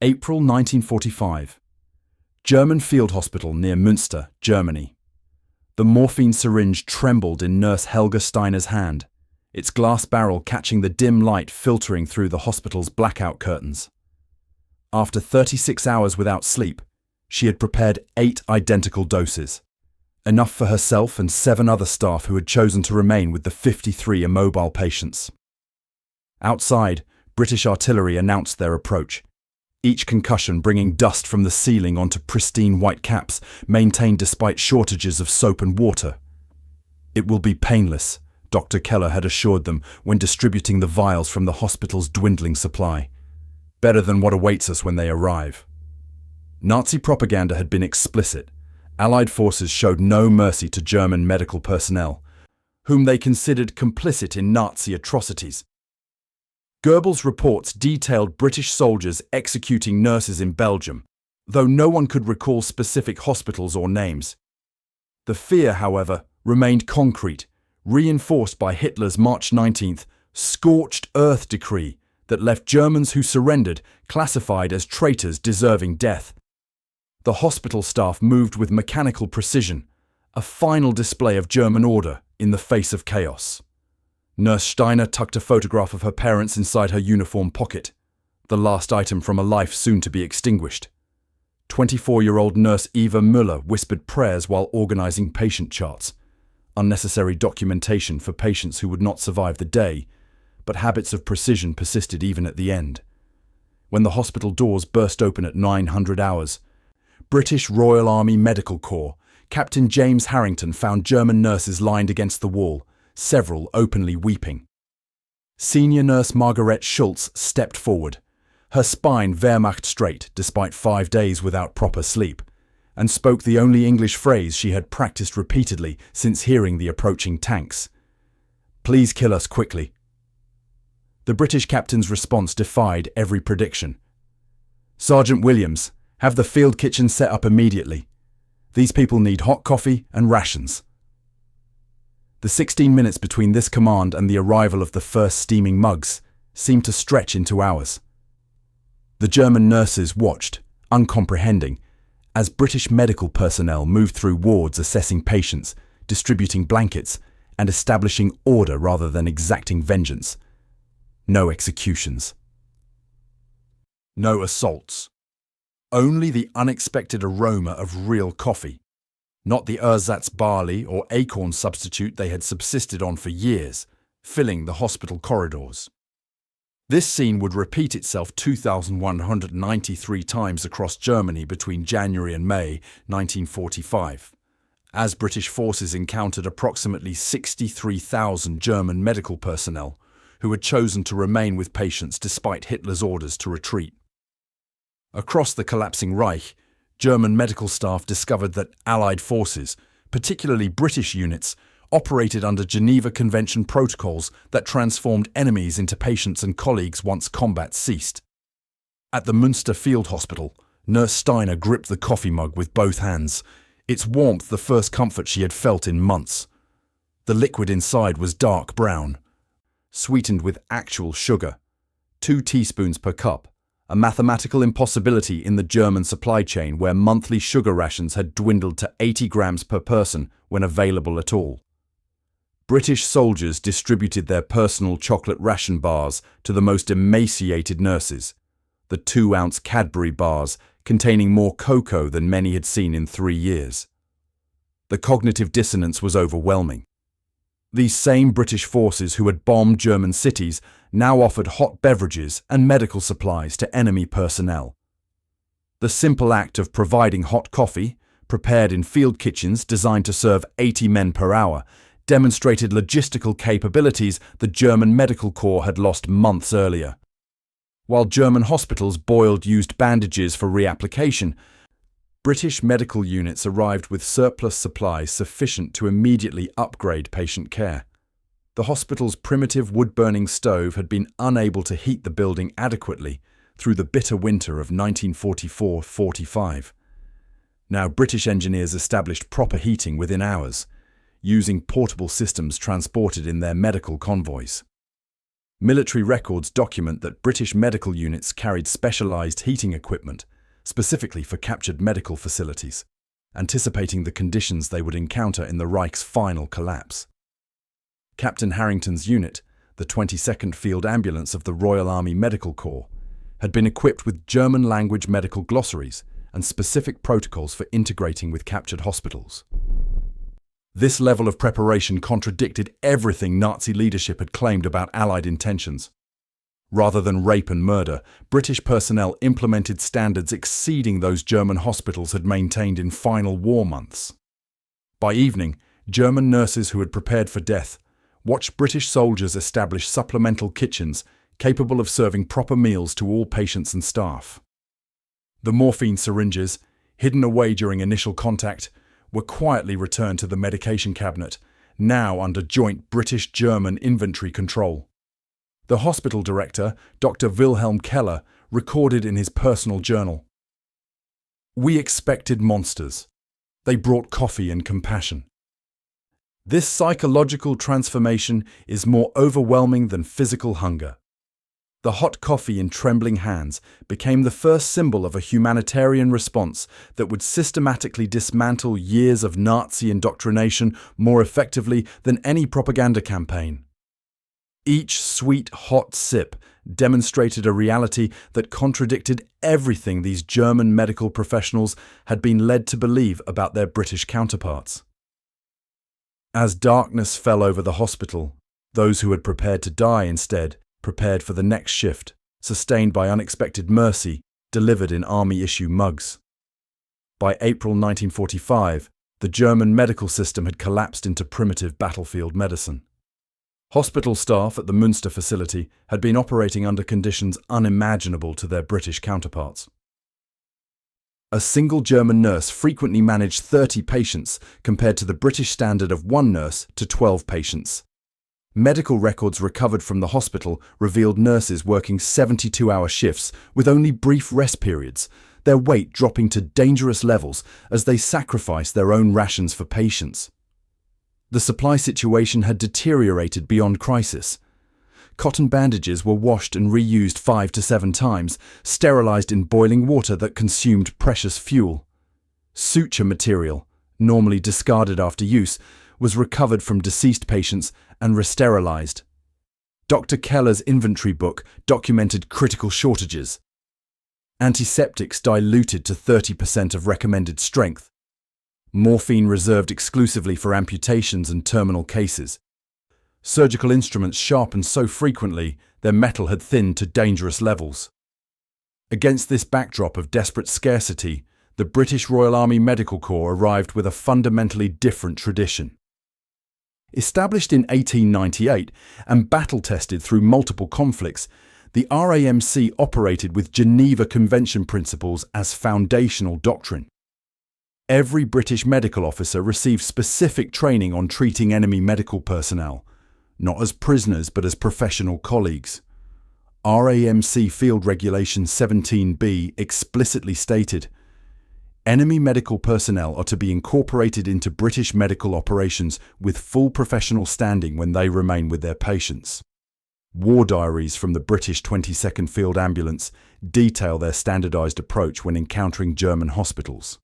April 1945. German field hospital near Münster, Germany. The morphine syringe trembled in Nurse Helga Steiner's hand, its glass barrel catching the dim light filtering through the hospital's blackout curtains. After 36 hours without sleep, she had prepared 8 identical doses, enough for herself and 7 other staff who had chosen to remain with the 53 immobile patients. Outside, British artillery announced their approach, each concussion bringing dust from the ceiling onto pristine white caps, maintained despite shortages of soap and water. It will be painless, Dr. Keller had assured them when distributing the vials from the hospital's dwindling supply. Better than what awaits us when they arrive. Nazi propaganda had been explicit. Allied forces showed no mercy to German medical personnel, whom they considered complicit in Nazi atrocities. Goebbels' reports detailed British soldiers executing nurses in Belgium, though no one could recall specific hospitals or names. The fear, however, remained concrete, reinforced by Hitler's March 19th scorched earth decree that left Germans who surrendered classified as traitors deserving death. The hospital staff moved with mechanical precision, a final display of German order in the face of chaos. Nurse Steiner tucked a photograph of her parents inside her uniform pocket, the last item from a life soon to be extinguished. 24-year-old nurse Eva Müller whispered prayers while organizing patient charts, unnecessary documentation for patients who would not survive the day, but habits of precision persisted even at the end. When the hospital doors burst open at 900 hours, British Royal Army Medical Corps Captain James Harrington found German nurses lined against the wall, several openly weeping. Senior nurse Margaret Schultz stepped forward, her spine Wehrmacht straight despite 5 days without proper sleep, and spoke the only English phrase she had practiced repeatedly since hearing the approaching tanks. "Please kill us quickly." The British captain's response defied every prediction. "Sergeant Williams, have the field kitchen set up immediately. These people need hot coffee and rations." The 16 minutes between this command and the arrival of the first steaming mugs seemed to stretch into hours. The German nurses watched, uncomprehending, as British medical personnel moved through wards assessing patients, distributing blankets, and establishing order rather than exacting vengeance. No executions. No assaults. Only the unexpected aroma of real coffee, not the ersatz barley or acorn substitute they had subsisted on for years, filling the hospital corridors. This scene would repeat itself 2,193 times across Germany between January and May 1945, as British forces encountered approximately 63,000 German medical personnel who had chosen to remain with patients despite Hitler's orders to retreat. Across the collapsing Reich, German medical staff discovered that Allied forces, particularly British units, operated under Geneva Convention protocols that transformed enemies into patients and colleagues once combat ceased. At the Münster field hospital, Nurse Steiner gripped the coffee mug with both hands, its warmth the first comfort she had felt in months. The liquid inside was dark brown, sweetened with actual sugar, 2 teaspoons per cup. A mathematical impossibility in the German supply chain where monthly sugar rations had dwindled to 80 grams per person when available at all. British soldiers distributed their personal chocolate ration bars to the most emaciated nurses, the 2-ounce Cadbury bars containing more cocoa than many had seen in 3 years. The cognitive dissonance was overwhelming. These same British forces who had bombed German cities now offered hot beverages and medical supplies to enemy personnel. The simple act of providing hot coffee, prepared in field kitchens designed to serve 80 men per hour, demonstrated logistical capabilities the German Medical Corps had lost months earlier. While German hospitals boiled used bandages for reapplication, British medical units arrived with surplus supplies sufficient to immediately upgrade patient care. The hospital's primitive wood-burning stove had been unable to heat the building adequately through the bitter winter of 1944-45. Now British engineers established proper heating within hours, using portable systems transported in their medical convoys. Military records document that British medical units carried specialised heating equipment, specifically for captured medical facilities, anticipating the conditions they would encounter in the Reich's final collapse. Captain Harrington's unit, the 22nd Field Ambulance of the Royal Army Medical Corps, had been equipped with German-language medical glossaries and specific protocols for integrating with captured hospitals. This level of preparation contradicted everything Nazi leadership had claimed about Allied intentions. Rather than rape and murder, British personnel implemented standards exceeding those German hospitals had maintained in final war months. By evening, German nurses who had prepared for death watched British soldiers establish supplemental kitchens capable of serving proper meals to all patients and staff. The morphine syringes, hidden away during initial contact, were quietly returned to the medication cabinet, now under joint British-German inventory control. The hospital director, Dr. Wilhelm Keller, recorded in his personal journal, "We expected monsters. They brought coffee and compassion. This psychological transformation is more overwhelming than physical hunger." The hot coffee in trembling hands became the first symbol of a humanitarian response that would systematically dismantle years of Nazi indoctrination more effectively than any propaganda campaign. Each sweet, hot sip demonstrated a reality that contradicted everything these German medical professionals had been led to believe about their British counterparts. As darkness fell over the hospital, those who had prepared to die instead prepared for the next shift, sustained by unexpected mercy delivered in army-issue mugs. By April 1945, the German medical system had collapsed into primitive battlefield medicine. Hospital staff at the Münster facility had been operating under conditions unimaginable to their British counterparts. A single German nurse frequently managed 30 patients compared to the British standard of 1 nurse to 12 patients. Medical records recovered from the hospital revealed nurses working 72-hour shifts with only brief rest periods, their weight dropping to dangerous levels as they sacrificed their own rations for patients. The supply situation had deteriorated beyond crisis. Cotton bandages were washed and reused 5 to 7 times, sterilized in boiling water that consumed precious fuel. Suture material, normally discarded after use, was recovered from deceased patients and re-sterilized. Dr. Keller's inventory book documented critical shortages. Antiseptics diluted to 30% of recommended strength. Morphine reserved exclusively for amputations and terminal cases. Surgical instruments sharpened so frequently their metal had thinned to dangerous levels. Against this backdrop of desperate scarcity, the British Royal Army Medical Corps arrived with a fundamentally different tradition. Established in 1898 and battle-tested through multiple conflicts, the RAMC operated with Geneva Convention principles as foundational doctrine. Every British medical officer received specific training on treating enemy medical personnel, not as prisoners but as professional colleagues. RAMC Field Regulation 17B explicitly stated, "Enemy medical personnel are to be incorporated into British medical operations with full professional standing when they remain with their patients." War diaries from the British 22nd Field Ambulance detail their standardised approach when encountering German hospitals.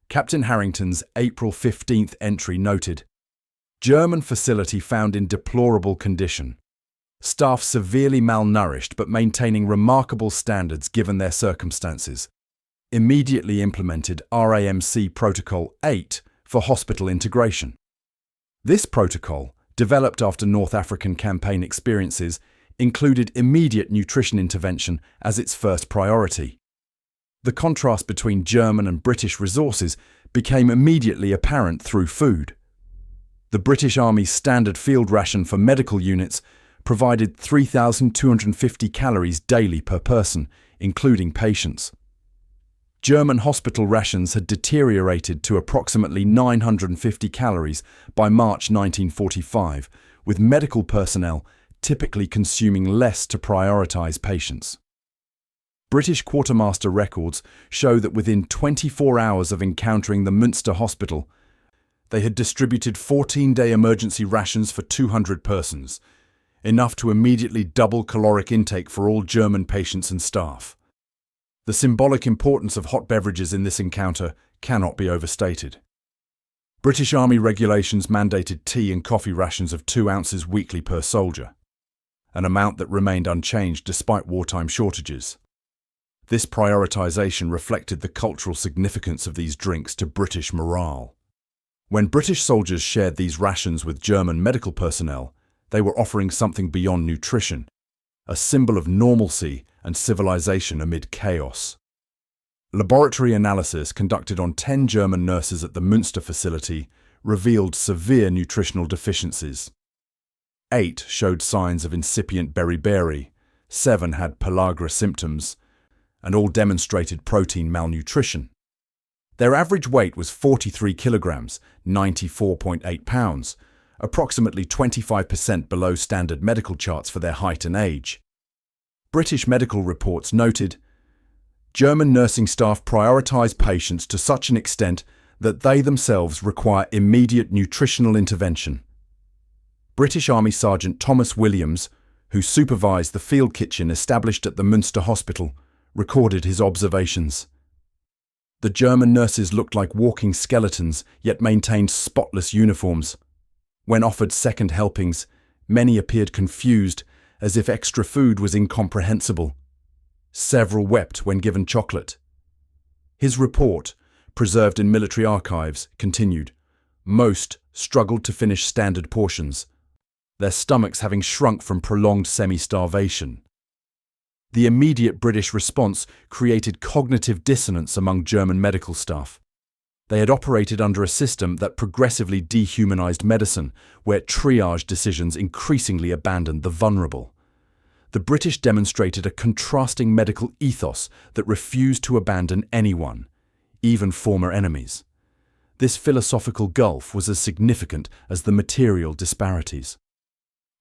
Captain Harrington's April 15th entry noted, "German facility found in deplorable condition. Staff severely malnourished but maintaining remarkable standards given their circumstances. Immediately implemented RAMC Protocol 8 for hospital integration." This protocol, developed after North African campaign experiences, included immediate nutrition intervention as its first priority. The contrast between German and British resources became immediately apparent through food. The British Army's standard field ration for medical units provided 3,250 calories daily per person, including patients. German hospital rations had deteriorated to approximately 950 calories by March 1945, with medical personnel typically consuming less to prioritize patients. British quartermaster records show that within 24 hours of encountering the Münster hospital, they had distributed 14-day emergency rations for 200 persons, enough to immediately double caloric intake for all German patients and staff. The symbolic importance of hot beverages in this encounter cannot be overstated. British Army regulations mandated tea and coffee rations of 2 ounces weekly per soldier, an amount that remained unchanged despite wartime shortages. This prioritization reflected the cultural significance of these drinks to British morale. When British soldiers shared these rations with German medical personnel, they were offering something beyond nutrition, a symbol of normalcy and civilization amid chaos. Laboratory analysis conducted on 10 German nurses at the Münster facility revealed severe nutritional deficiencies. 8 showed signs of incipient beriberi, 7 had pellagra symptoms, and all demonstrated protein malnutrition. Their average weight was 43 kilograms, 94.8 pounds, approximately 25% below standard medical charts for their height and age. British medical reports noted, German nursing staff prioritize patients to such an extent that they themselves require immediate nutritional intervention. British Army Sergeant Thomas Williams, who supervised the field kitchen established at the Münster hospital, recorded his observations. The German nurses looked like walking skeletons, yet maintained spotless uniforms. When offered second helpings, many appeared confused, as if extra food was incomprehensible. Several wept when given chocolate. His report, preserved in military archives, continued. Most struggled to finish standard portions, their stomachs having shrunk from prolonged semi-starvation. The immediate British response created cognitive dissonance among German medical staff. They had operated under a system that progressively dehumanized medicine, where triage decisions increasingly abandoned the vulnerable. The British demonstrated a contrasting medical ethos that refused to abandon anyone, even former enemies. This philosophical gulf was as significant as the material disparities.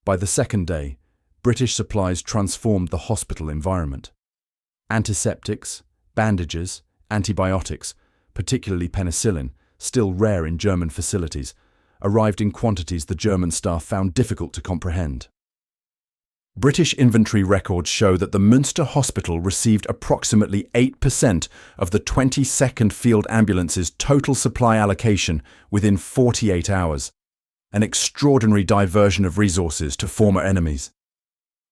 By the second day, British supplies transformed the hospital environment. Antiseptics, bandages, antibiotics, particularly penicillin, still rare in German facilities, arrived in quantities the German staff found difficult to comprehend. British inventory records show that the Münster hospital received approximately 8% of the 22nd Field Ambulance's total supply allocation within 48 hours, an extraordinary diversion of resources to former enemies.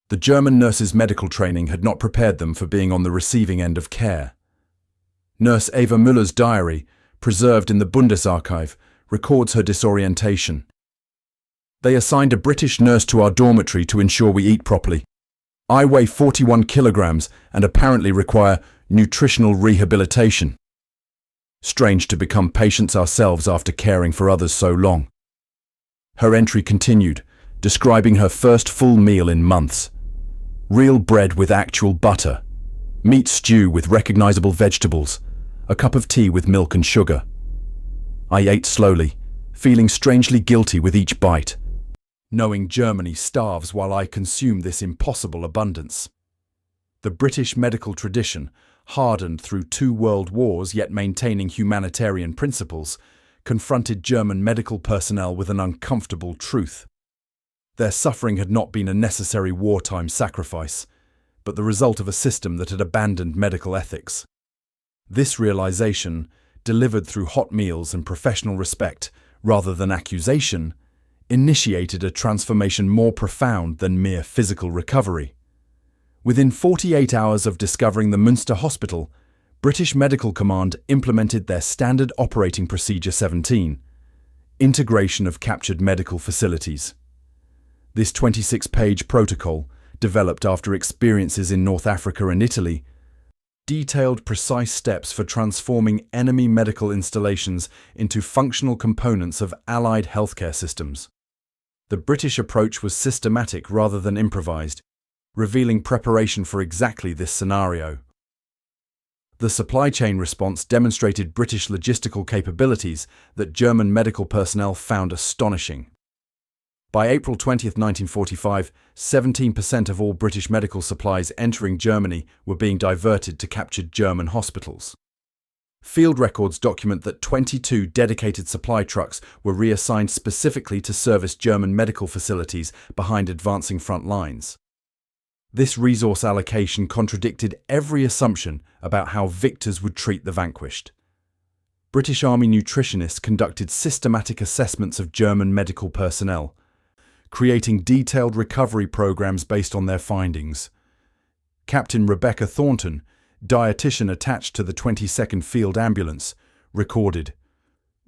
The German nurses' medical training had not prepared them for being on the receiving end of care. Nurse Eva Müller's diary, preserved in the Bundesarchiv, records her disorientation. They assigned a British nurse to our dormitory to ensure we eat properly. I weigh 41 kilograms and apparently require nutritional rehabilitation. Strange to become patients ourselves after caring for others so long. Her entry continued, describing her first full meal in months. Real bread with actual butter, meat stew with recognizable vegetables, a cup of tea with milk and sugar. I ate slowly, feeling strangely guilty with each bite, knowing Germany starves while I consume this impossible abundance. The British medical tradition, hardened through 2 world wars yet maintaining humanitarian principles, confronted German medical personnel with an uncomfortable truth. Their suffering had not been a necessary wartime sacrifice, but the result of a system that had abandoned medical ethics. This realization, delivered through hot meals and professional respect rather than accusation, initiated a transformation more profound than mere physical recovery. Within 48 hours of discovering the Münster hospital, British Medical Command implemented their Standard Operating Procedure 17, Integration of Captured Medical Facilities. This 26-page protocol, developed after experiences in North Africa and Italy, detailed precise steps for transforming enemy medical installations into functional components of Allied healthcare systems. The British approach was systematic rather than improvised, revealing preparation for exactly this scenario. The supply chain response demonstrated British logistical capabilities that German medical personnel found astonishing. By April 20, 1945, 17% of all British medical supplies entering Germany were being diverted to captured German hospitals. Field records document that 22 dedicated supply trucks were reassigned specifically to service German medical facilities behind advancing front lines. This resource allocation contradicted every assumption about how victors would treat the vanquished. British Army nutritionists conducted systematic assessments of German medical personnel, creating detailed recovery programs based on their findings. Captain Rebecca Thornton, dietitian attached to the 22nd Field Ambulance, recorded,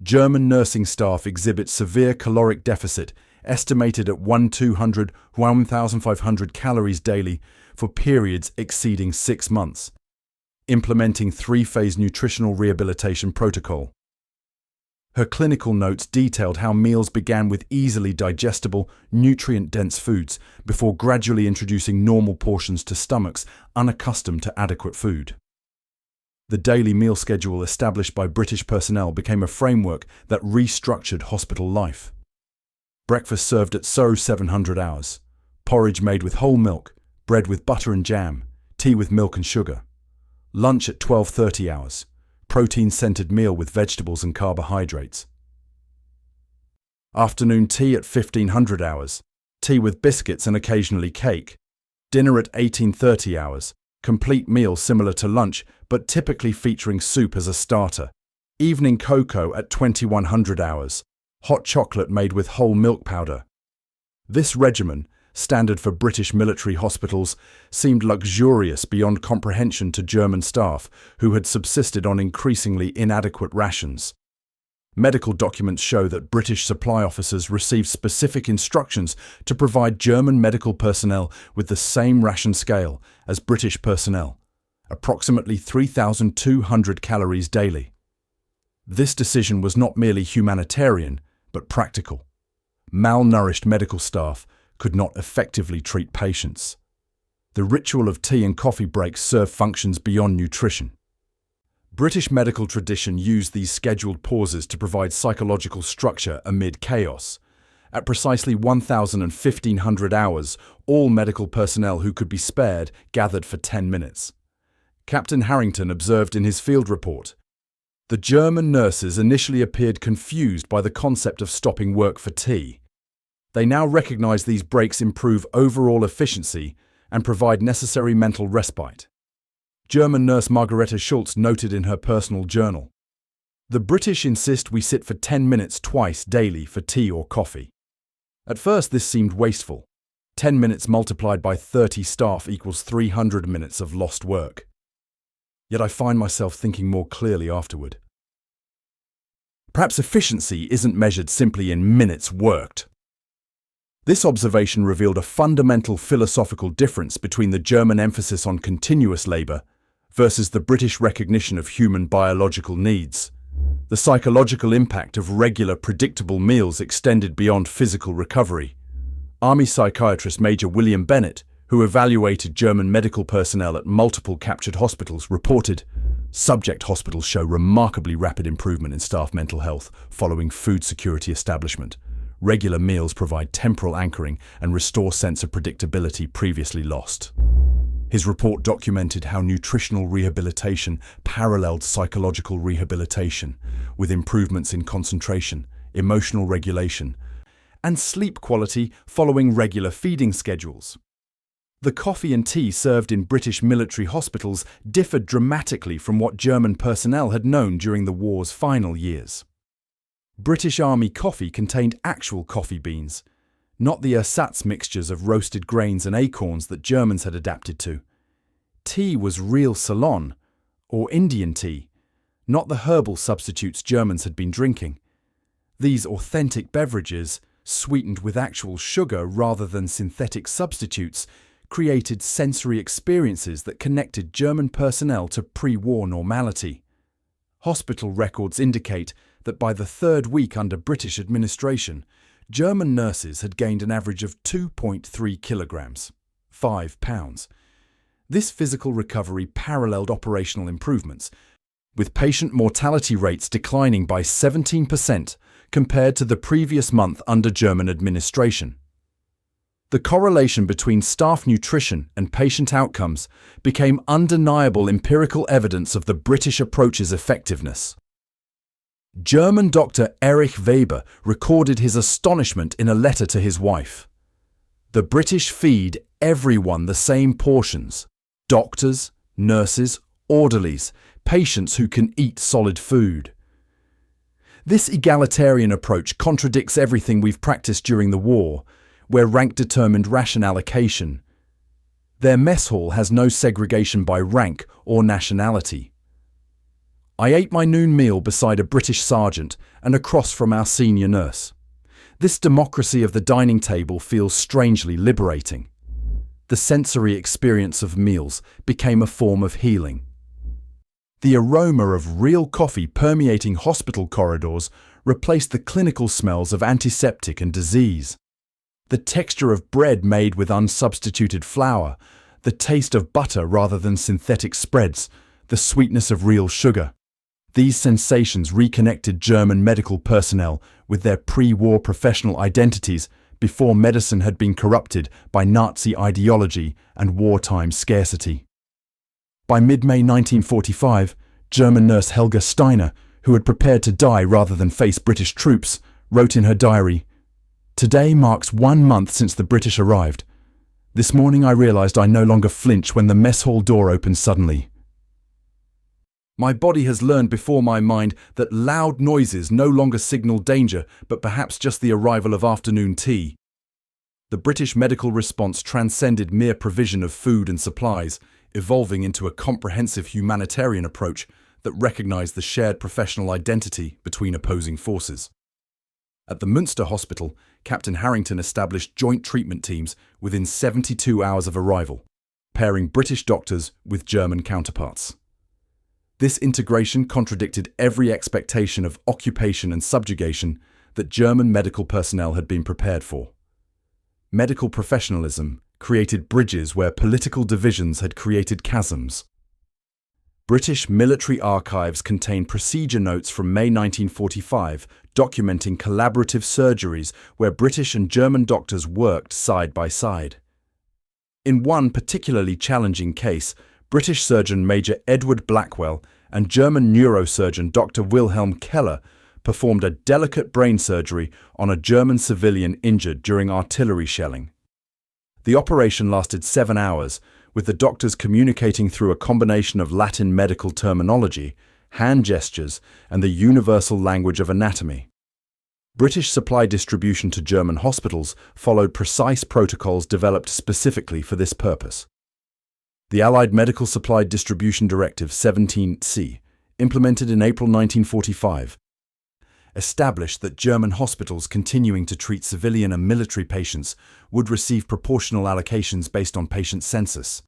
"German nursing staff exhibit severe caloric deficit, estimated at 1,500 calories daily for periods exceeding 6 months, implementing 3-phase nutritional rehabilitation protocol." Her clinical notes detailed how meals began with easily digestible, nutrient-dense foods before gradually introducing normal portions to stomachs unaccustomed to adequate food. The daily meal schedule established by British personnel became a framework that restructured hospital life. Breakfast served at 700 hours, porridge made with whole milk, bread with butter and jam, tea with milk and sugar. Lunch at 12:30 hours, protein-centered meal with vegetables and carbohydrates. Afternoon tea at 1500 hours, tea with biscuits and occasionally cake. Dinner at 1830 hours, complete meal similar to lunch but typically featuring soup as a starter. Evening cocoa at 2100 hours, hot chocolate made with whole milk powder. This regimen, standard for British military hospitals, seemed luxurious beyond comprehension to German staff who had subsisted on increasingly inadequate rations. Medical documents show that British supply officers received specific instructions to provide German medical personnel with the same ration scale as British personnel, approximately 3,200 calories daily. This decision was not merely humanitarian, but practical. Malnourished medical staff could not effectively treat patients. The ritual of tea and coffee breaks served functions beyond nutrition. British medical tradition used these scheduled pauses to provide psychological structure amid chaos. At precisely 1,000 and 1,500 hours, all medical personnel who could be spared gathered for 10 minutes. Captain Harrington observed in his field report, "The German nurses initially appeared confused by the concept of stopping work for tea. They now recognize these breaks improve overall efficiency and provide necessary mental respite." German nurse Margareta Schultz noted in her personal journal, "The British insist we sit for 10 minutes twice daily for tea or coffee. At first this seemed wasteful. 10 minutes multiplied by 30 staff equals 300 minutes of lost work. Yet I find myself thinking more clearly afterward. Perhaps efficiency isn't measured simply in minutes worked." This observation revealed a fundamental philosophical difference between the German emphasis on continuous labour versus the British recognition of human biological needs. The psychological impact of regular, predictable meals extended beyond physical recovery. Army psychiatrist Major William Bennett, who evaluated German medical personnel at multiple captured hospitals, reported, "Subject hospitals show remarkably rapid improvement in staff mental health following food security establishment. Regular meals provide temporal anchoring and restore sense of predictability previously lost." His report documented how nutritional rehabilitation paralleled psychological rehabilitation, with improvements in concentration, emotional regulation, and sleep quality following regular feeding schedules. The coffee and tea served in British military hospitals differed dramatically from what German personnel had known during the war's final years. British Army coffee contained actual coffee beans, not the ersatz mixtures of roasted grains and acorns that Germans had adapted to. Tea was real Ceylon, or Indian tea, not the herbal substitutes Germans had been drinking. These authentic beverages, sweetened with actual sugar rather than synthetic substitutes, created sensory experiences that connected German personnel to pre-war normality. Hospital records indicate that by the third week under British administration, German nurses had gained an average of 2.3 kilograms, 5 pounds. This physical recovery paralleled operational improvements, with patient mortality rates declining by 17% compared to the previous month under German administration. The correlation between staff nutrition and patient outcomes became undeniable empirical evidence of the British approach's effectiveness. German doctor Erich Weber recorded his astonishment in a letter to his wife. The British feed everyone the same portions: doctors, nurses, orderlies, patients who can eat solid food. This egalitarian approach contradicts everything we've practiced during the war, where rank determined ration allocation. Their mess hall has no segregation by rank or nationality. I ate my noon meal beside a British sergeant and across from our senior nurse. This democracy of the dining table feels strangely liberating. The sensory experience of meals became a form of healing. The aroma of real coffee permeating hospital corridors replaced the clinical smells of antiseptic and disease. The texture of bread made with unsubstituted flour, the taste of butter rather than synthetic spreads, the sweetness of real sugar. These sensations reconnected German medical personnel with their pre-war professional identities before medicine had been corrupted by Nazi ideology and wartime scarcity. By mid-May 1945, German nurse Helga Steiner, who had prepared to die rather than face British troops, wrote in her diary, "Today marks 1 month since the British arrived. This morning I realized I no longer flinch when the mess hall door opens suddenly. My body has learned before my mind that loud noises no longer signal danger, but perhaps just the arrival of afternoon tea." The British medical response transcended mere provision of food and supplies, evolving into a comprehensive humanitarian approach that recognized the shared professional identity between opposing forces. At the Münster hospital, Captain Harrington established joint treatment teams within 72 hours of arrival, pairing British doctors with German counterparts. This integration contradicted every expectation of occupation and subjugation that German medical personnel had been prepared for. Medical professionalism created bridges where political divisions had created chasms. British military archives contain procedure notes from May 1945 documenting collaborative surgeries where British and German doctors worked side by side. In one particularly challenging case, British surgeon Major Edward Blackwell and German neurosurgeon Dr. Wilhelm Keller performed a delicate brain surgery on a German civilian injured during artillery shelling. The operation lasted 7 hours, with the doctors communicating through a combination of Latin medical terminology, hand gestures, and the universal language of anatomy. British supply distribution to German hospitals followed precise protocols developed specifically for this purpose. The Allied Medical Supply Distribution Directive 17C, implemented in April 1945, established that German hospitals continuing to treat civilian and military patients would receive proportional allocations based on patient census.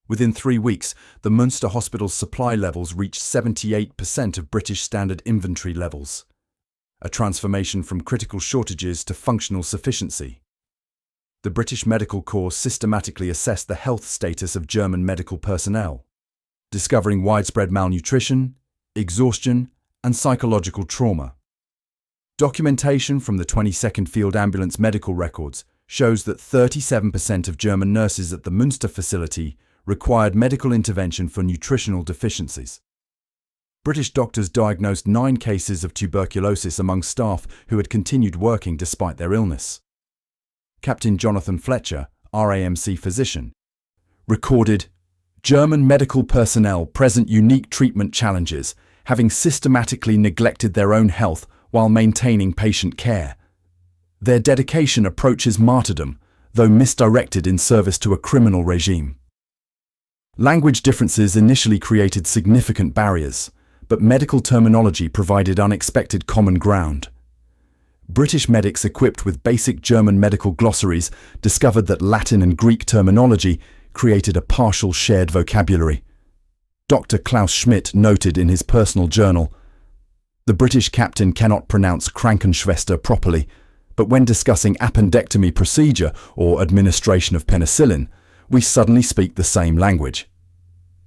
Within 3 weeks, the Münster hospital's supply levels reached 78% of British standard inventory levels, a transformation from critical shortages to functional sufficiency. The British Medical Corps systematically assessed the health status of German medical personnel, discovering widespread malnutrition, exhaustion, and psychological trauma. Documentation from the 22nd Field Ambulance medical records shows that 37% of German nurses at the Münster facility required medical intervention for nutritional deficiencies. British doctors diagnosed 9 cases of tuberculosis among staff who had continued working despite their illness. Captain Jonathan Fletcher, RAMC physician, recorded, "German medical personnel present unique treatment challenges, having systematically neglected their own health while maintaining patient care. Their dedication approaches martyrdom, though misdirected in service to a criminal regime." Language differences initially created significant barriers, but medical terminology provided unexpected common ground. British medics equipped with basic German medical glossaries discovered that Latin and Greek terminology created a partial shared vocabulary. Dr. Klaus Schmidt noted in his personal journal, "The British captain cannot pronounce Krankenschwester properly, but when discussing appendectomy procedure or administration of penicillin, we suddenly speak the same language."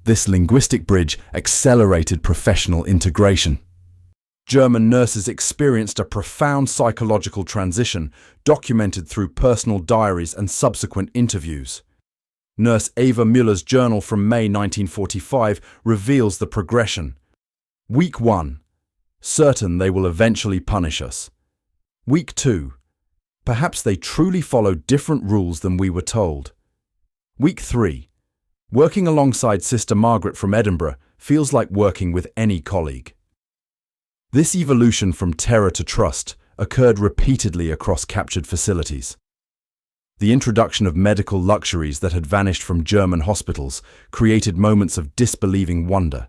This linguistic bridge accelerated professional integration. German nurses experienced a profound psychological transition, documented through personal diaries and subsequent interviews. Nurse Eva Müller's journal from May 1945 reveals the progression. Week 1. Certain they will eventually punish us. Week 2. Perhaps they truly followed different rules than we were told. Week 3. Working alongside Sister Margaret from Edinburgh feels like working with any colleague. This evolution from terror to trust occurred repeatedly across captured facilities. The introduction of medical luxuries that had vanished from German hospitals created moments of disbelieving wonder.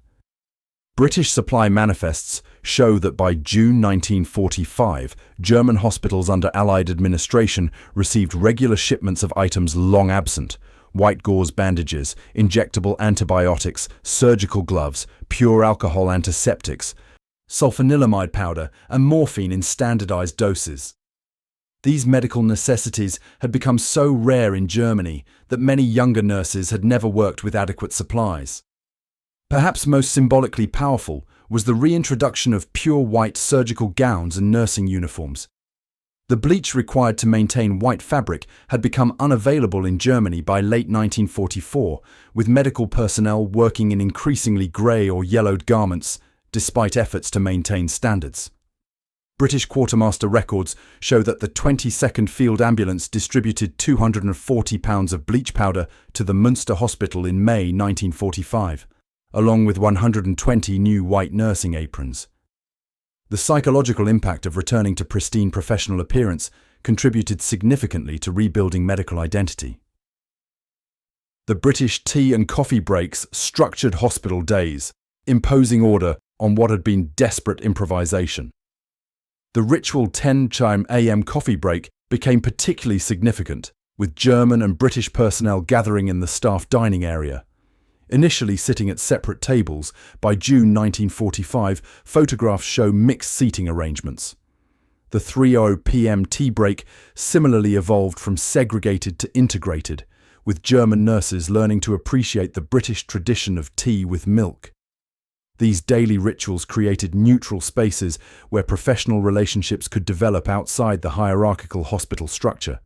British supply manifests show that by June 1945, German hospitals under Allied administration received regular shipments of items long absent: white gauze bandages, injectable antibiotics, surgical gloves, pure alcohol antiseptics, sulfanilamide powder, and morphine in standardized doses. These medical necessities had become so rare in Germany that many younger nurses had never worked with adequate supplies. Perhaps most symbolically powerful was the reintroduction of pure white surgical gowns and nursing uniforms. The bleach required to maintain white fabric had become unavailable in Germany by late 1944, with medical personnel working in increasingly grey or yellowed garments, despite efforts to maintain standards. British quartermaster records show that the 22nd Field Ambulance distributed 240 pounds of bleach powder to the Münster hospital in May 1945, along with 120 new white nursing aprons. The psychological impact of returning to pristine professional appearance contributed significantly to rebuilding medical identity. The British tea and coffee breaks structured hospital days, imposing order on what had been desperate improvisation. The ritual 10 chime AM coffee break became particularly significant, with German and British personnel gathering in the staff dining area. Initially sitting at separate tables, by June 1945, photographs show mixed seating arrangements. The 3:00 p.m. tea break similarly evolved from segregated to integrated, with German nurses learning to appreciate the British tradition of tea with milk. These daily rituals created neutral spaces where professional relationships could develop outside the hierarchical hospital structure.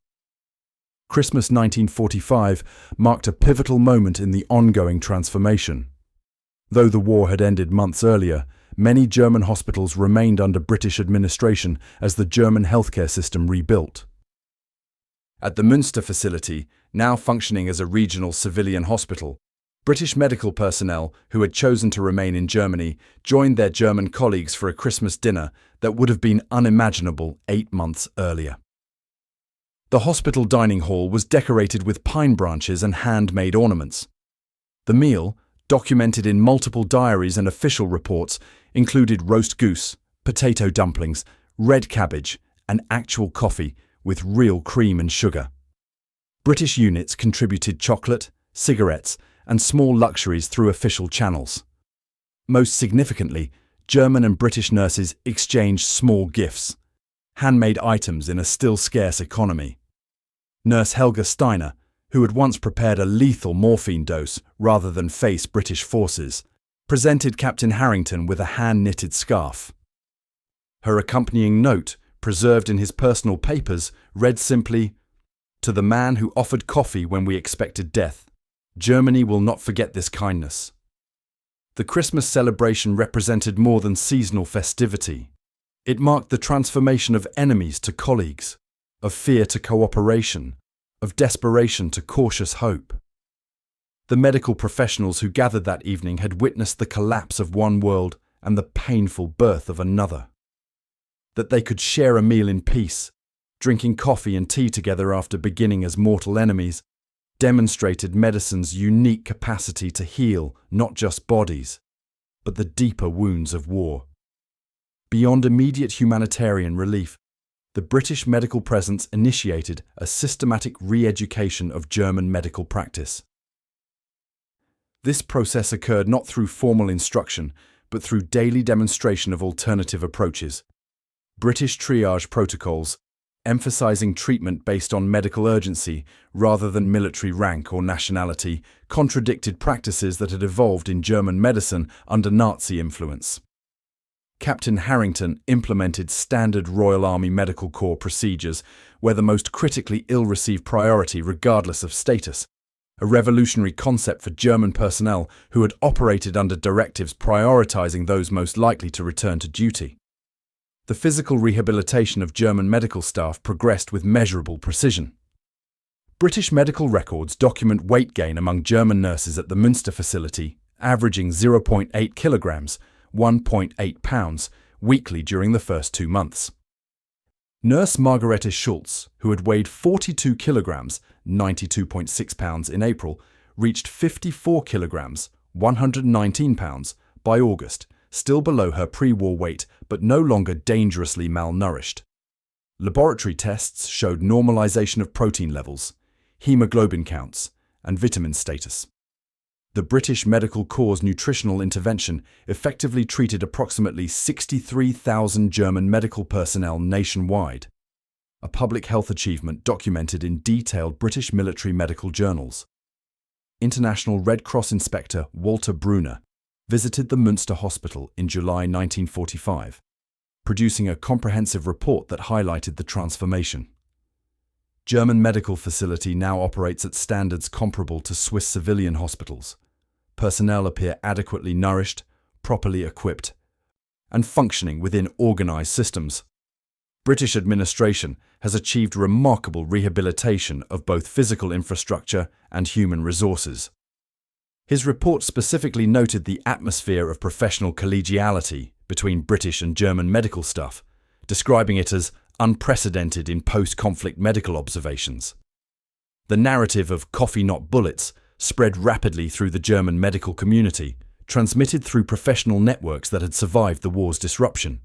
Christmas 1945 marked a pivotal moment in the ongoing transformation. Though the war had ended months earlier, many German hospitals remained under British administration as the German healthcare system rebuilt. At the Münster facility, now functioning as a regional civilian hospital, British medical personnel who had chosen to remain in Germany joined their German colleagues for a Christmas dinner that would have been unimaginable 8 months earlier. The hospital dining hall was decorated with pine branches and handmade ornaments. The meal, documented in multiple diaries and official reports, included roast goose, potato dumplings, red cabbage, and actual coffee with real cream and sugar. British units contributed chocolate, cigarettes, and small luxuries through official channels. Most significantly, German and British nurses exchanged small gifts, handmade items in a still scarce economy. Nurse Helga Steiner, who had once prepared a lethal morphine dose rather than face British forces, presented Captain Harrington with a hand-knitted scarf. Her accompanying note, preserved in his personal papers, read simply, "To the man who offered coffee when we expected death, Germany will not forget this kindness." The Christmas celebration represented more than seasonal festivity. It marked the transformation of enemies to colleagues, of fear to cooperation, of desperation to cautious hope. The medical professionals who gathered that evening had witnessed the collapse of one world and the painful birth of another. That they could share a meal in peace, drinking coffee and tea together after beginning as mortal enemies, demonstrated medicine's unique capacity to heal not just bodies, but the deeper wounds of war. Beyond immediate humanitarian relief, the British medical presence initiated a systematic re-education of German medical practice. This process occurred not through formal instruction, but through daily demonstration of alternative approaches. British triage protocols, emphasizing treatment based on medical urgency rather than military rank or nationality, contradicted practices that had evolved in German medicine under Nazi influence. Captain Harrington implemented standard Royal Army Medical Corps procedures where the most critically ill receive priority regardless of status, a revolutionary concept for German personnel who had operated under directives prioritizing those most likely to return to duty. The physical rehabilitation of German medical staff progressed with measurable precision. British medical records document weight gain among German nurses at the Münster facility, averaging 0.8 kilograms, 1.8 pounds, weekly during the first 2 months. Nurse Margarete Schulz, who had weighed 42 kilograms, 92.6 pounds in April, reached 54 kilograms, 119 pounds, by August, still below her pre-war weight but no longer dangerously malnourished. Laboratory tests showed normalization of protein levels, hemoglobin counts, and vitamin status. The British Medical Corps' nutritional intervention effectively treated approximately 63,000 German medical personnel nationwide, a public health achievement documented in detailed British military medical journals. International Red Cross inspector Walter Brunner visited the Münster hospital in July 1945, producing a comprehensive report that highlighted the transformation. German medical facility now operates at standards comparable to Swiss civilian hospitals. Personnel appear adequately nourished, properly equipped, and functioning within organized systems. British administration has achieved remarkable rehabilitation of both physical infrastructure and human resources. His report specifically noted the atmosphere of professional collegiality between British and German medical staff, describing it as unprecedented in post-conflict medical observations. The narrative of "coffee not bullets" spread rapidly through the German medical community, transmitted through professional networks that had survived the war's disruption.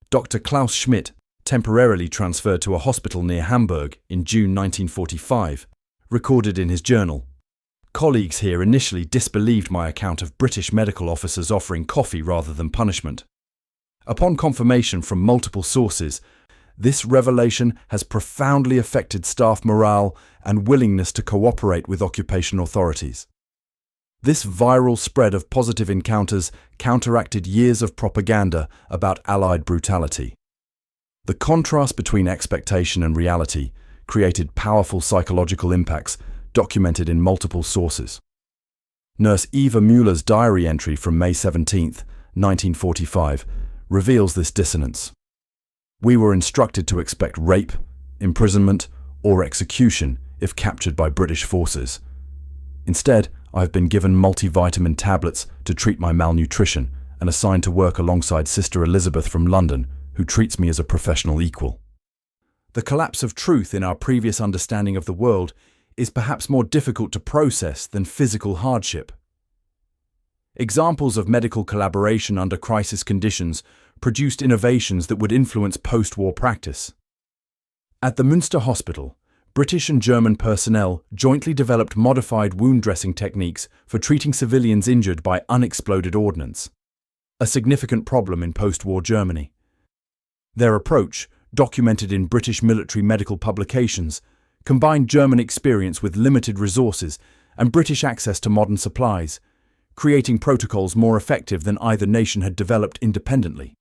Dr. Klaus Schmidt, temporarily transferred to a hospital near Hamburg in June 1945, recorded in his journal, "Colleagues here initially disbelieved my account of British medical officers offering coffee rather than punishment. Upon confirmation from multiple sources, this revelation has profoundly affected staff morale and willingness to cooperate with occupation authorities. This viral spread of positive encounters counteracted years of propaganda about Allied brutality. The contrast between expectation and reality created powerful psychological impacts documented in multiple sources. Nurse Eva Müller's diary entry from May 17, 1945, reveals this dissonance. We were instructed to expect rape, imprisonment, or execution if captured by British forces. Instead, I have been given multivitamin tablets to treat my malnutrition and assigned to work alongside Sister Elizabeth from London, who treats me as a professional equal. The collapse of truth in our previous understanding of the world is perhaps more difficult to process than physical hardship. Examples of medical collaboration under crisis conditions produced innovations that would influence post-war practice. At the Münster Hospital, British and German personnel jointly developed modified wound dressing techniques for treating civilians injured by unexploded ordnance, a significant problem in post-war Germany. Their approach, documented in British military medical publications, combined German experience with limited resources and British access to modern supplies, creating protocols more effective than either nation had developed independently.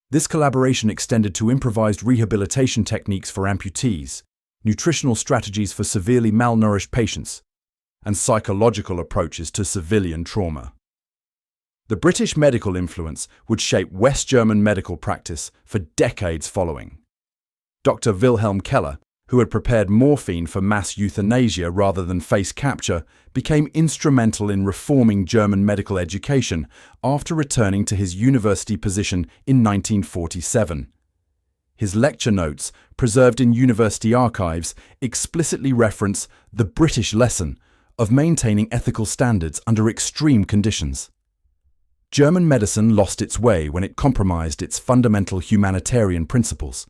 This collaboration extended to improvised rehabilitation techniques for amputees, nutritional strategies for severely malnourished patients, and psychological approaches to civilian trauma. The British medical influence would shape West German medical practice for decades following. Dr. Wilhelm Keller, who had prepared morphine for mass euthanasia rather than face capture, became instrumental in reforming German medical education after returning to his university position in 1947. His lecture notes, preserved in university archives, explicitly reference the British lesson of maintaining ethical standards under extreme conditions. German medicine lost its way when it compromised its fundamental humanitarian principles.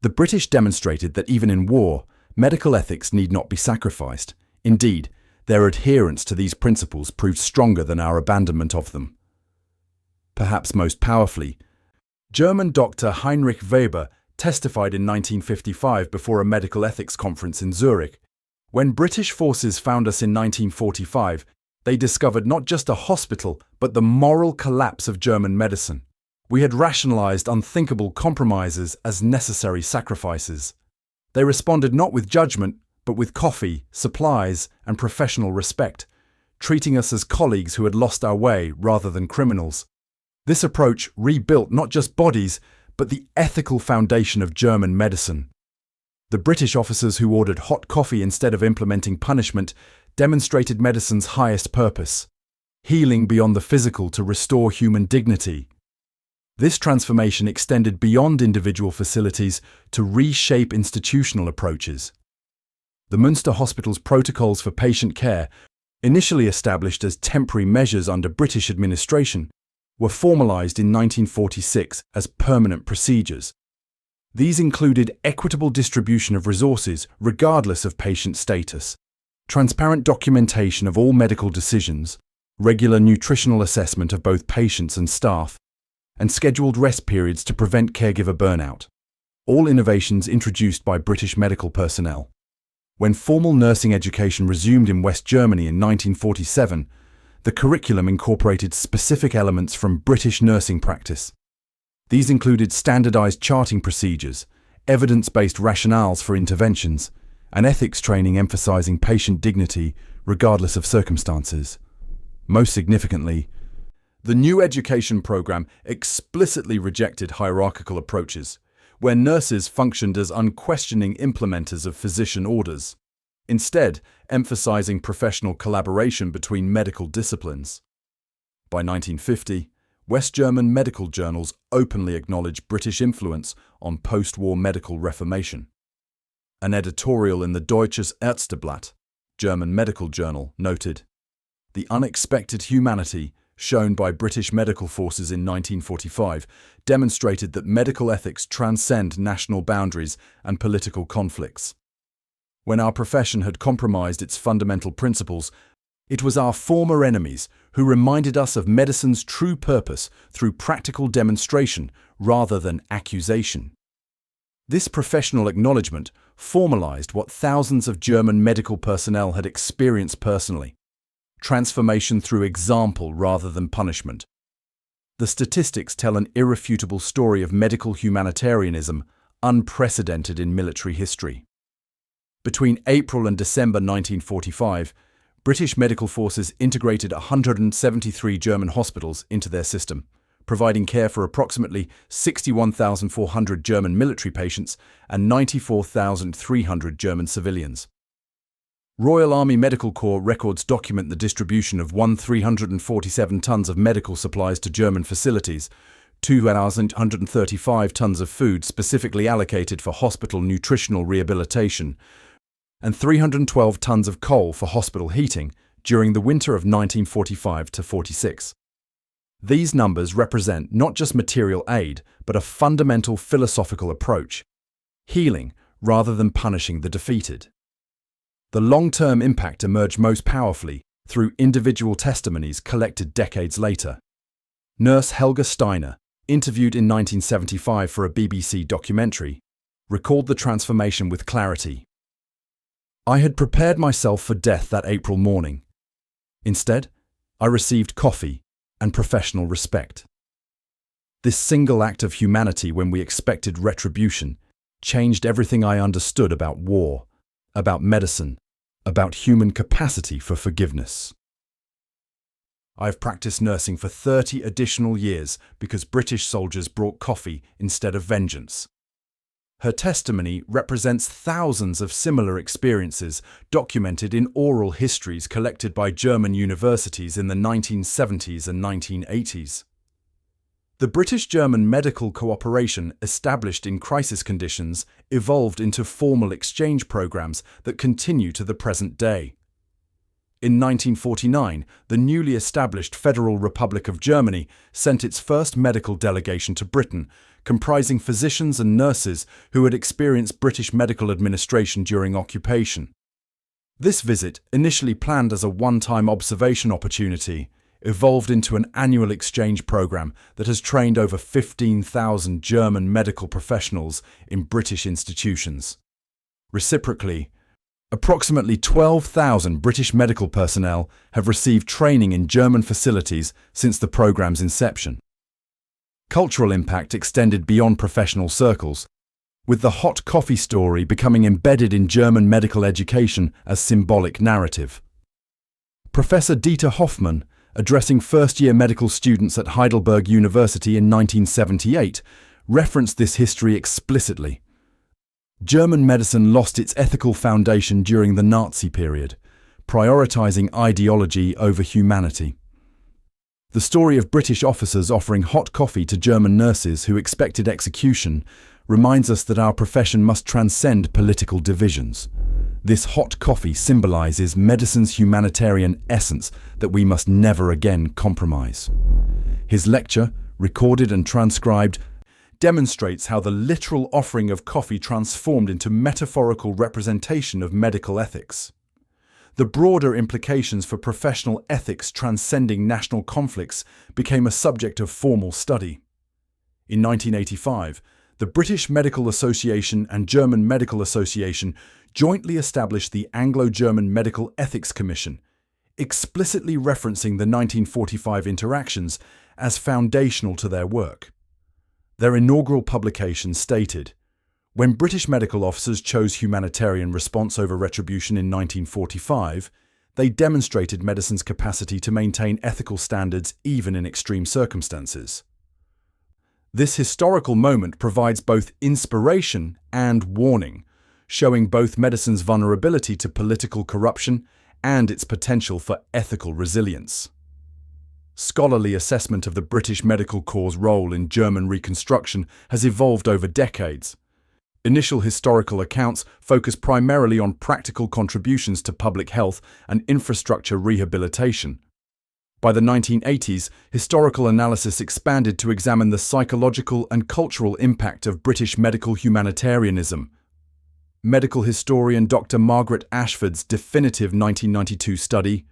The British demonstrated that even in war, medical ethics need not be sacrificed. Indeed, their adherence to these principles proved stronger than our abandonment of them. Perhaps most powerfully, German Dr. Heinrich Weber testified in 1955 before a medical ethics conference in Zurich. When British forces found us in 1945, they discovered not just a hospital, but the moral collapse of German medicine. We had rationalized unthinkable compromises as necessary sacrifices. They responded not with judgment, but with coffee, supplies, and professional respect, treating us as colleagues who had lost our way rather than criminals. This approach rebuilt not just bodies, but the ethical foundation of German medicine. The British officers who ordered hot coffee instead of implementing punishment demonstrated medicine's highest purpose: healing beyond the physical to restore human dignity. This transformation extended beyond individual facilities to reshape institutional approaches. The Münster Hospital's protocols for patient care, initially established as temporary measures under British administration, were formalised in 1946 as permanent procedures. These included equitable distribution of resources regardless of patient status, transparent documentation of all medical decisions, regular nutritional assessment of both patients and staff, and scheduled rest periods to prevent caregiver burnout. All innovations introduced by British medical personnel. When formal nursing education resumed in West Germany in 1947, the curriculum incorporated specific elements from British nursing practice. These included standardized charting procedures, evidence-based rationales for interventions, and ethics training emphasizing patient dignity regardless of circumstances. Most significantly, the new education program explicitly rejected hierarchical approaches, where nurses functioned as unquestioning implementers of physician orders, instead emphasizing professional collaboration between medical disciplines. By 1950, West German medical journals openly acknowledged British influence on post-war medical reformation. An editorial in the Deutsches Ärzteblatt, German medical journal, noted, "The unexpected humanity shown by British medical forces in 1945 demonstrated that medical ethics transcend national boundaries and political conflicts. When our profession had compromised its fundamental principles, it was our former enemies who reminded us of medicine's true purpose through practical demonstration rather than accusation." This professional acknowledgement formalized what thousands of German medical personnel had experienced personally: transformation through example rather than punishment. The statistics tell an irrefutable story of medical humanitarianism unprecedented in military history. Between April and December 1945, British medical forces integrated 173 German hospitals into their system, providing care for approximately 61,400 German military patients and 94,300 German civilians. Royal Army Medical Corps records document the distribution of 1,347 tons of medical supplies to German facilities, 2,135 tons of food specifically allocated for hospital nutritional rehabilitation, and 312 tons of coal for hospital heating during the winter of 1945-46. These numbers represent not just material aid, but a fundamental philosophical approach: healing rather than punishing the defeated. The long-term impact emerged most powerfully through individual testimonies collected decades later. Nurse Helga Steiner, interviewed in 1975 for a BBC documentary, recalled the transformation with clarity. "I had prepared myself for death that April morning. Instead, I received coffee and professional respect. This single act of humanity when we expected retribution changed everything I understood about war, about medicine, about human capacity for forgiveness." I've practiced nursing for 30 additional years because British soldiers brought coffee instead of vengeance. Her testimony represents thousands of similar experiences documented in oral histories collected by German universities in the 1970s and 1980s. The British-German medical cooperation established in crisis conditions evolved into formal exchange programs that continue to the present day. In 1949, the newly established Federal Republic of Germany sent its first medical delegation to Britain, comprising physicians and nurses who had experienced British medical administration during occupation. This visit, initially planned as a one-time observation opportunity, evolved into an annual exchange program that has trained over 15,000 German medical professionals in British institutions. Reciprocally, approximately 12,000 British medical personnel have received training in German facilities since the program's inception. Cultural impact extended beyond professional circles, with the hot coffee story becoming embedded in German medical education as symbolic narrative. Professor Dieter Hoffmann, addressing first-year medical students at Heidelberg University in 1978, referenced this history explicitly. German medicine lost its ethical foundation during the Nazi period, prioritizing ideology over humanity. The story of British officers offering hot coffee to German nurses who expected execution reminds us that our profession must transcend political divisions. This hot coffee symbolizes medicine's humanitarian essence that we must never again compromise. His lecture, recorded and transcribed, demonstrates how the literal offering of coffee transformed into metaphorical representation of medical ethics. The broader implications for professional ethics transcending national conflicts became a subject of formal study. In 1985, the British Medical Association and German Medical Association jointly established the Anglo-German Medical Ethics Commission, explicitly referencing the 1945 interactions as foundational to their work. Their inaugural publication stated, "When British medical officers chose humanitarian response over retribution in 1945, they demonstrated medicine's capacity to maintain ethical standards even in extreme circumstances." This historical moment provides both inspiration and warning, showing both medicine's vulnerability to political corruption and its potential for ethical resilience. Scholarly assessment of the British Medical Corps' role in German Reconstruction has evolved over decades. Initial historical accounts focus primarily on practical contributions to public health and infrastructure rehabilitation. By the 1980s, historical analysis expanded to examine the psychological and cultural impact of British medical humanitarianism. Medical historian Dr. Margaret Ashford's definitive 1992 study,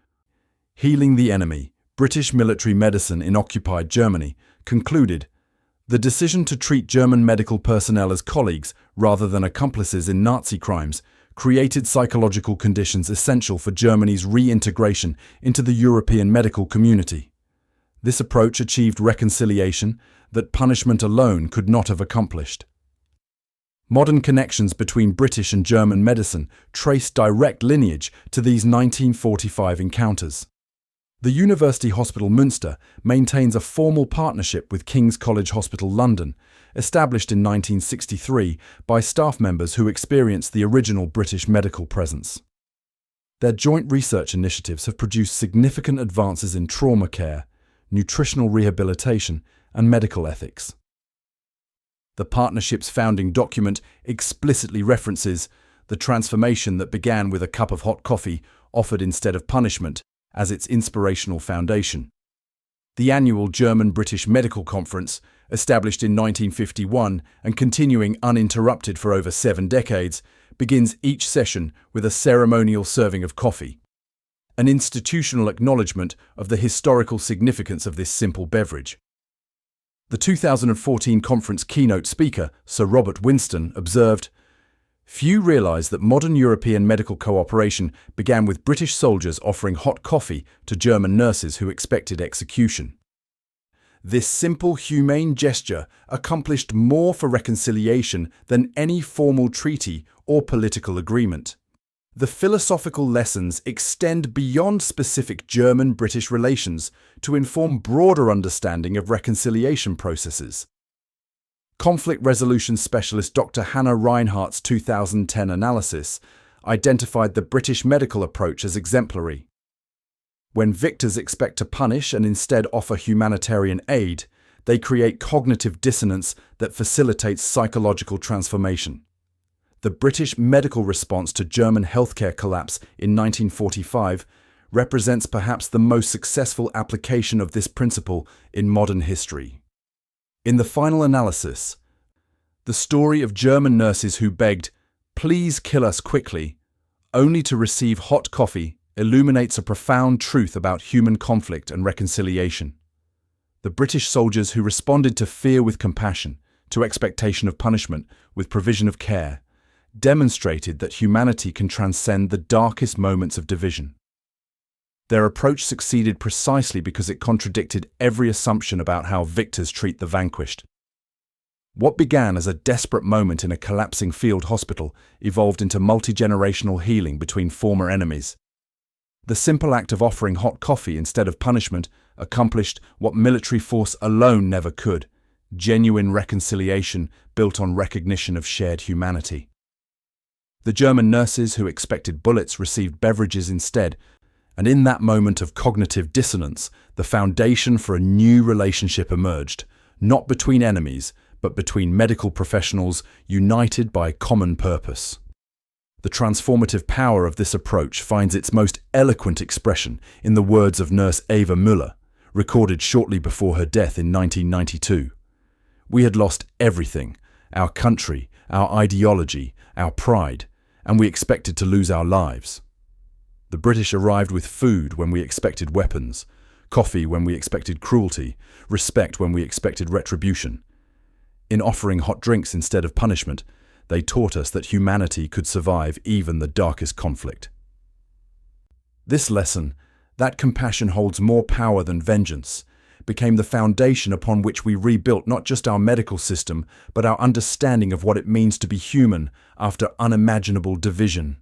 Healing the Enemy, British Military Medicine in Occupied Germany, concluded, the decision to treat German medical personnel as colleagues rather than accomplices in Nazi crimes created psychological conditions essential for Germany's reintegration into the European medical community. This approach achieved reconciliation that punishment alone could not have accomplished. Modern connections between British and German medicine trace direct lineage to these 1945 encounters. The University Hospital Münster maintains a formal partnership with King's College Hospital London, established in 1963 by staff members who experienced the original British medical presence. Their joint research initiatives have produced significant advances in trauma care, nutritional rehabilitation, and medical ethics. The partnership's founding document explicitly references the transformation that began with a cup of hot coffee offered instead of punishment as its inspirational foundation. The annual German-British Medical Conference, established in 1951 and continuing uninterrupted for over 7 decades, begins each session with a ceremonial serving of coffee, an institutional acknowledgement of the historical significance of this simple beverage. The 2014 conference keynote speaker, Sir Robert Winston, observed, "Few realise that modern European medical cooperation began with British soldiers offering hot coffee to German nurses who expected execution. This simple, humane gesture accomplished more for reconciliation than any formal treaty or political agreement. The philosophical lessons extend beyond specific German-British relations to inform broader understanding of reconciliation processes." Conflict resolution specialist Dr. Hannah Reinhardt's 2010 analysis identified the British medical approach as exemplary. When victors expect to punish and instead offer humanitarian aid, they create cognitive dissonance that facilitates psychological transformation. The British medical response to German healthcare collapse in 1945 represents perhaps the most successful application of this principle in modern history. In the final analysis, the story of German nurses who begged, "Please kill us quickly," only to receive hot coffee, illuminates a profound truth about human conflict and reconciliation. The British soldiers who responded to fear with compassion, to expectation of punishment with provision of care, demonstrated that humanity can transcend the darkest moments of division. Their approach succeeded precisely because it contradicted every assumption about how victors treat the vanquished. What began as a desperate moment in a collapsing field hospital evolved into multi-generational healing between former enemies. The simple act of offering hot coffee instead of punishment accomplished what military force alone never could: genuine reconciliation built on recognition of shared humanity. The German nurses who expected bullets received beverages instead, and in that moment of cognitive dissonance, the foundation for a new relationship emerged, not between enemies, but between medical professionals united by a common purpose. The transformative power of this approach finds its most eloquent expression in the words of Nurse Eva Müller, recorded shortly before her death in 1992. "We had lost everything: our country, our ideology, our pride, and we expected to lose our lives. The British arrived with food when we expected weapons, coffee when we expected cruelty, respect when we expected retribution. In offering hot drinks instead of punishment, they taught us that humanity could survive even the darkest conflict." This lesson, that compassion holds more power than vengeance, became the foundation upon which we rebuilt not just our medical system, but our understanding of what it means to be human after unimaginable division.